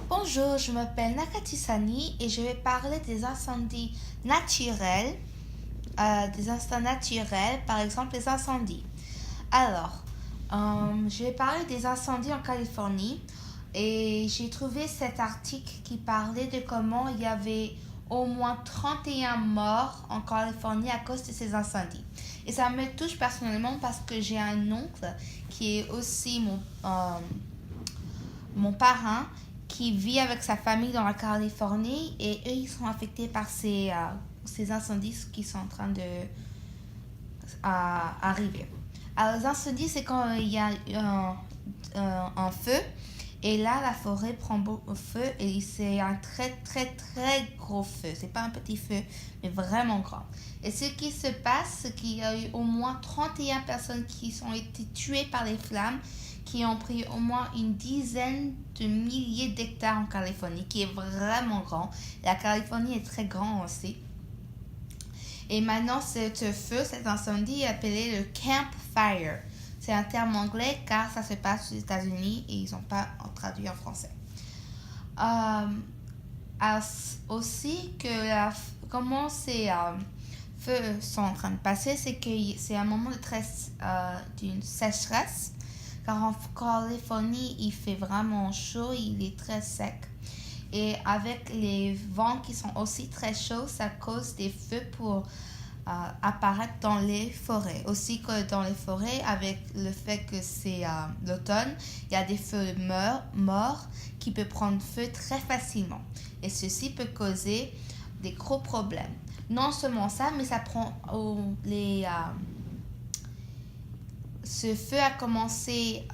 Bonjour, je m'appelle Nakatisani et je vais parler des incendies naturels, par exemple les incendies. Alors, je vais parler des incendies en Californie et j'ai trouvé cet article qui parlait de comment il y avait au moins 31 morts en Californie à cause de ces incendies. Et ça me touche personnellement parce que j'ai un oncle qui est aussi mon parrain qui vit avec sa famille dans la Californie et eux ils sont affectés par ces incendies qui sont en train de arriver. Alors les incendies c'est quand il y a un feu et là la forêt prend feu et c'est un très très très gros feu. C'est pas un petit feu mais vraiment grand. Et ce qui se passe c'est qu'il y a eu au moins 31 personnes qui ont été tuées par les flammes qui ont pris au moins une dizaine de milliers d'hectares en Californie, qui est vraiment grand. La Californie est très grande aussi. Et maintenant, cet incendie est appelé le Camp Fire. C'est un terme anglais car ça se passe aux États-Unis et ils n'ont pas traduit en français. Aussi comment ces feux sont en train de passer, c'est que c'est un moment d'une sécheresse. Car en Californie, il fait vraiment chaud, il est très sec. Et avec les vents qui sont aussi très chauds, ça cause des feux pour apparaître dans les forêts. Aussi que dans les forêts, avec le fait que c'est l'automne, il y a des feux morts qui peuvent prendre feu très facilement. Et ceci peut causer des gros problèmes. Non seulement ça, mais ça prend ce feu a commencé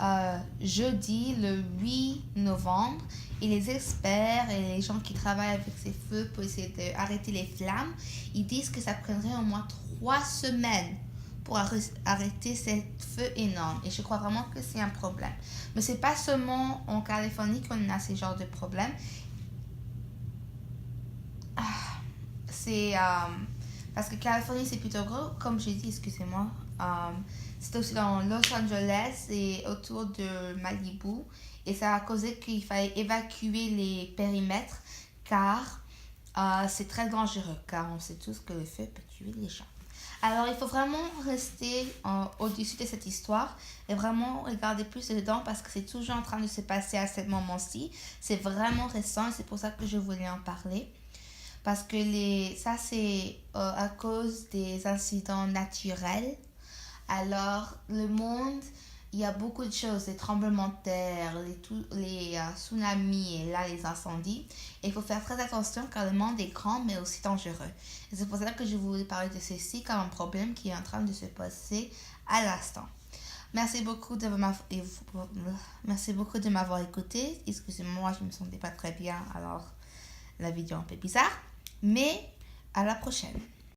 jeudi, le 8 novembre, et les experts et les gens qui travaillent avec ces feux pour essayer d'arrêter les flammes, ils disent que ça prendrait au moins 3 semaines pour arrêter ces feux énormes. Et je crois vraiment que c'est un problème. Mais c'est pas seulement en Californie qu'on a ce genre de problème. C'est parce que Californie c'est plutôt gros, comme j'ai dit, excusez-moi. C'était aussi dans Los Angeles et autour de Malibu. Et ça a causé qu'il fallait évacuer les périmètres car c'est très dangereux. Car on sait tous que le feu peut tuer les gens. Alors il faut vraiment rester au-dessus de cette histoire et vraiment regarder plus dedans parce que c'est toujours en train de se passer à ce moment-ci. C'est vraiment récent et c'est pour ça que je voulais en parler. Parce que ça c'est à cause des incidents naturels. Alors, le monde, il y a beaucoup de choses, les tremblements de terre, les tsunamis et là, les incendies. Et il faut faire très attention car le monde est grand mais aussi dangereux. Et c'est pour ça que je voulais parler de ceci comme un problème qui est en train de se passer à l'instant. Merci beaucoup de m'avoir écouté. Excusez-moi, je ne me sentais pas très bien, alors la vidéo est un peu bizarre. Mais à la prochaine.